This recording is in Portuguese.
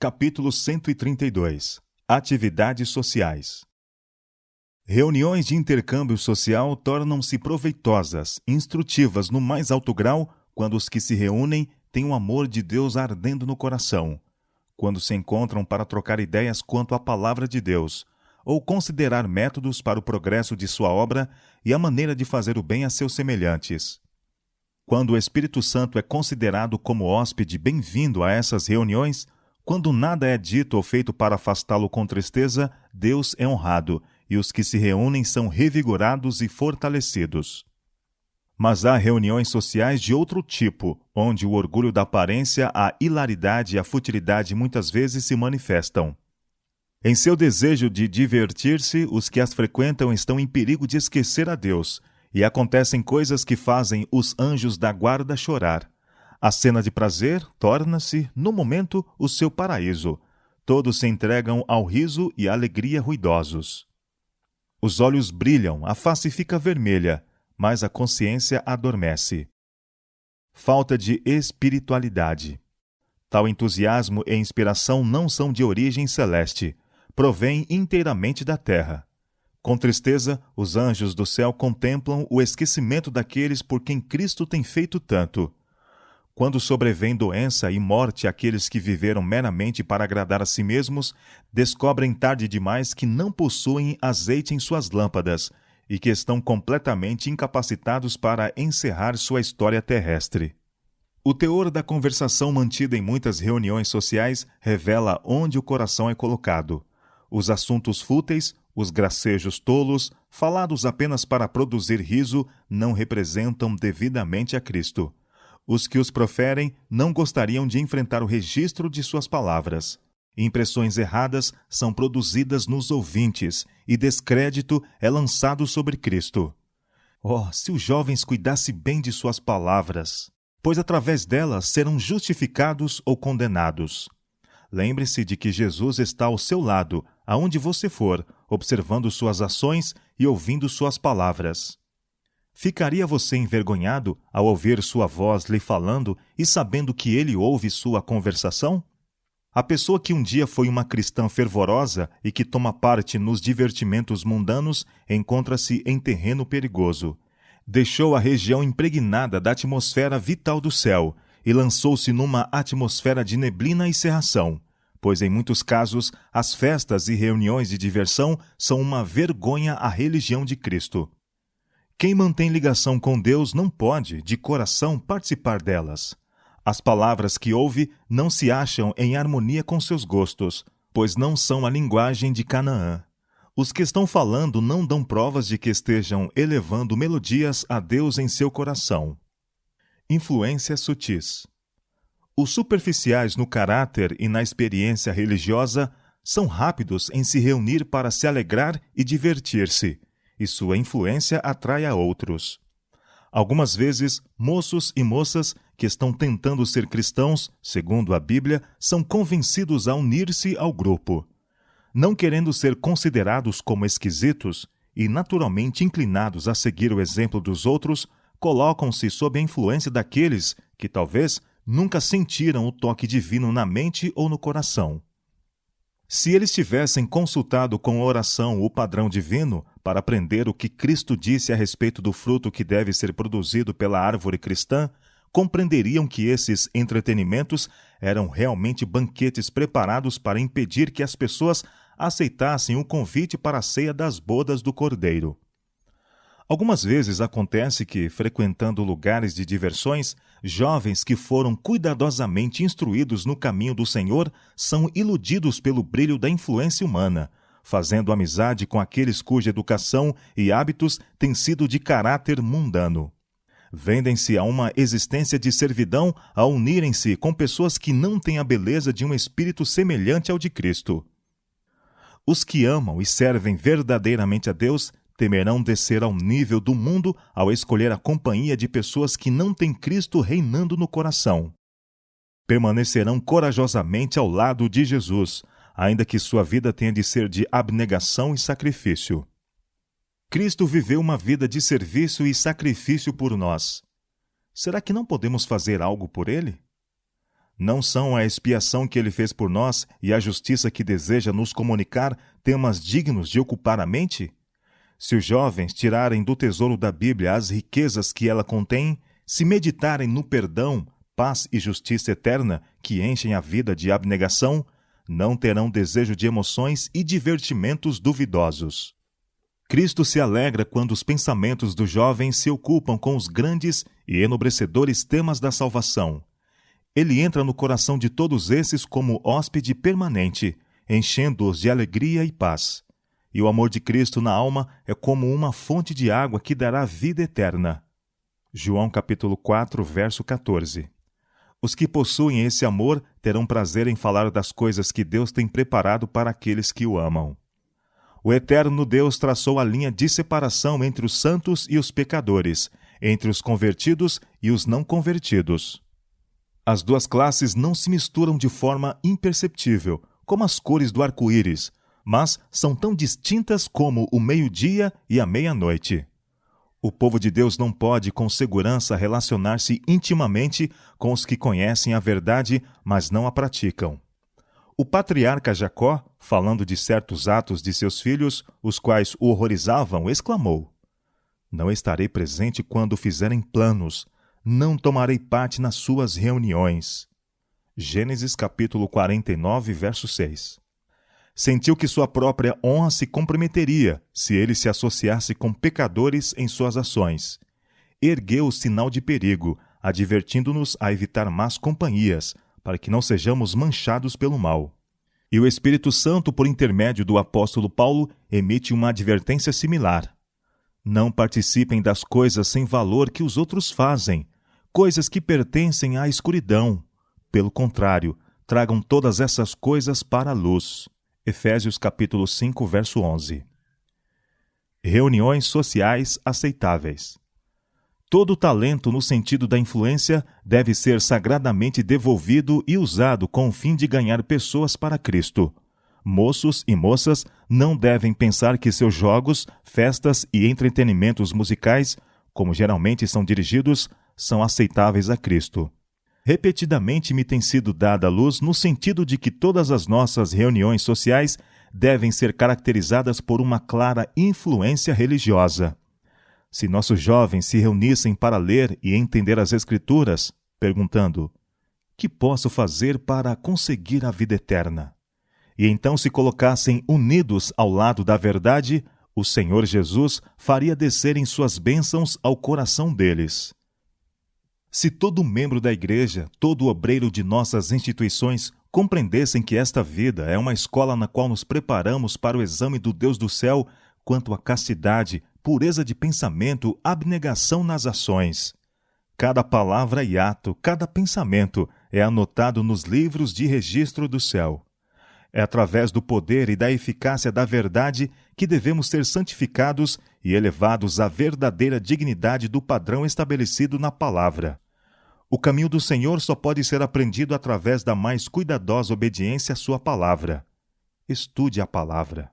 Capítulo 132. Atividades sociais. Reuniões de intercâmbio social tornam-se proveitosas, instrutivas no mais alto grau, quando os que se reúnem têm o amor de Deus ardendo no coração, quando se encontram para trocar ideias quanto à palavra de Deus, ou considerar métodos para o progresso de sua obra e a maneira de fazer o bem a seus semelhantes. Quando o Espírito Santo é considerado como hóspede bem-vindo a essas reuniões, quando nada é dito ou feito para afastá-lo com tristeza, Deus é honrado, e os que se reúnem são revigorados e fortalecidos. Mas há reuniões sociais de outro tipo, onde o orgulho da aparência, a hilaridade e a futilidade muitas vezes se manifestam. Em seu desejo de divertir-se, os que as frequentam estão em perigo de esquecer a Deus, e acontecem coisas que fazem os anjos da guarda chorar. A cena de prazer torna-se, no momento, o seu paraíso. Todos se entregam ao riso e à alegria ruidosos. Os olhos brilham, a face fica vermelha, mas a consciência adormece. Falta de espiritualidade. Tal entusiasmo e inspiração não são de origem celeste, provêm inteiramente da terra. Com tristeza, os anjos do céu contemplam o esquecimento daqueles por quem Cristo tem feito tanto. Quando sobrevém doença e morte àqueles que viveram meramente para agradar a si mesmos, descobrem tarde demais que não possuem azeite em suas lâmpadas e que estão completamente incapacitados para encerrar sua história terrestre. O teor da conversação mantida em muitas reuniões sociais revela onde o coração é colocado. Os assuntos fúteis, os gracejos tolos, falados apenas para produzir riso, não representam devidamente a Cristo. Os que os proferem não gostariam de enfrentar o registro de suas palavras. Impressões erradas são produzidas nos ouvintes e descrédito é lançado sobre Cristo. Oh, se os jovens cuidassem bem de suas palavras, pois através delas serão justificados ou condenados. Lembre-se de que Jesus está ao seu lado, aonde você for, observando suas ações e ouvindo suas palavras. Ficaria você envergonhado ao ouvir sua voz lhe falando e sabendo que ele ouve sua conversação? A pessoa que um dia foi uma cristã fervorosa e que toma parte nos divertimentos mundanos encontra-se em terreno perigoso. Deixou a região impregnada da atmosfera vital do céu e lançou-se numa atmosfera de neblina e cerração, pois em muitos casos as festas e reuniões de diversão são uma vergonha à religião de Cristo. Quem mantém ligação com Deus não pode, de coração, participar delas. As palavras que ouve não se acham em harmonia com seus gostos, pois não são a linguagem de Canaã. Os que estão falando não dão provas de que estejam elevando melodias a Deus em seu coração. Influências sutis. Os superficiais no caráter e na experiência religiosa são rápidos em se reunir para se alegrar e divertir-se, e sua influência atrai a outros. Algumas vezes, moços e moças que estão tentando ser cristãos, segundo a Bíblia, são convencidos a unir-se ao grupo. Não querendo ser considerados como esquisitos e naturalmente inclinados a seguir o exemplo dos outros, colocam-se sob a influência daqueles que, talvez, nunca sentiram o toque divino na mente ou no coração. Se eles tivessem consultado com oração o padrão divino para aprender o que Cristo disse a respeito do fruto que deve ser produzido pela árvore cristã, compreenderiam que esses entretenimentos eram realmente banquetes preparados para impedir que as pessoas aceitassem o convite para a ceia das bodas do Cordeiro. Algumas vezes acontece que, frequentando lugares de diversões, jovens que foram cuidadosamente instruídos no caminho do Senhor são iludidos pelo brilho da influência humana, fazendo amizade com aqueles cuja educação e hábitos têm sido de caráter mundano. Vendem-se a uma existência de servidão ao unirem-se com pessoas que não têm a beleza de um espírito semelhante ao de Cristo. Os que amam e servem verdadeiramente a Deus temerão descer ao nível do mundo ao escolher a companhia de pessoas que não têm Cristo reinando no coração. Permanecerão corajosamente ao lado de Jesus, ainda que sua vida tenha de ser de abnegação e sacrifício. Cristo viveu uma vida de serviço e sacrifício por nós. Será que não podemos fazer algo por ele? Não são a expiação que ele fez por nós e a justiça que deseja nos comunicar temas dignos de ocupar a mente? Se os jovens tirarem do tesouro da Bíblia as riquezas que ela contém, se meditarem no perdão, paz e justiça eterna que enchem a vida de abnegação, não terão desejo de emoções e divertimentos duvidosos. Cristo se alegra quando os pensamentos dos jovens se ocupam com os grandes e enobrecedores temas da salvação. Ele entra no coração de todos esses como hóspede permanente, enchendo-os de alegria e paz. E o amor de Cristo na alma é como uma fonte de água que dará vida eterna. João capítulo 4, verso 14. Os que possuem esse amor terão prazer em falar das coisas que Deus tem preparado para aqueles que o amam. O eterno Deus traçou a linha de separação entre os santos e os pecadores, entre os convertidos e os não convertidos. As duas classes não se misturam de forma imperceptível, como as cores do arco-íris, mas são tão distintas como o meio-dia e a meia-noite. O povo de Deus não pode, com segurança, relacionar-se intimamente com os que conhecem a verdade, mas não a praticam. O patriarca Jacó, falando de certos atos de seus filhos, os quais o horrorizavam, exclamou: Não estarei presente quando fizerem planos, não tomarei parte nas suas reuniões. Gênesis capítulo 49, verso 6. Sentiu que sua própria honra se comprometeria se ele se associasse com pecadores em suas ações. Ergueu o sinal de perigo, advertindo-nos a evitar más companhias, para que não sejamos manchados pelo mal. E o Espírito Santo, por intermédio do apóstolo Paulo, emite uma advertência similar. Não participem das coisas sem valor que os outros fazem, coisas que pertencem à escuridão. Pelo contrário, tragam todas essas coisas para a luz. Efésios capítulo 5, verso 11. Reuniões sociais aceitáveis. Todo talento no sentido da influência deve ser sagradamente devolvido e usado com o fim de ganhar pessoas para Cristo. Moços e moças não devem pensar que seus jogos, festas e entretenimentos musicais, como geralmente são dirigidos, são aceitáveis a Cristo. Repetidamente me tem sido dada a luz no sentido de que todas as nossas reuniões sociais devem ser caracterizadas por uma clara influência religiosa. Se nossos jovens se reunissem para ler e entender as Escrituras, perguntando: que posso fazer para conseguir a vida eterna? E então se colocassem unidos ao lado da verdade, o Senhor Jesus faria descerem suas bênçãos ao coração deles. Se todo membro da igreja, todo obreiro de nossas instituições compreendessem que esta vida é uma escola na qual nos preparamos para o exame do Deus do céu quanto à castidade, pureza de pensamento, abnegação nas ações. Cada palavra e ato, cada pensamento é anotado nos livros de registro do céu. É através do poder e da eficácia da verdade que devemos ser santificados e elevados à verdadeira dignidade do padrão estabelecido na palavra. O caminho do Senhor só pode ser aprendido através da mais cuidadosa obediência à sua palavra. Estude a palavra.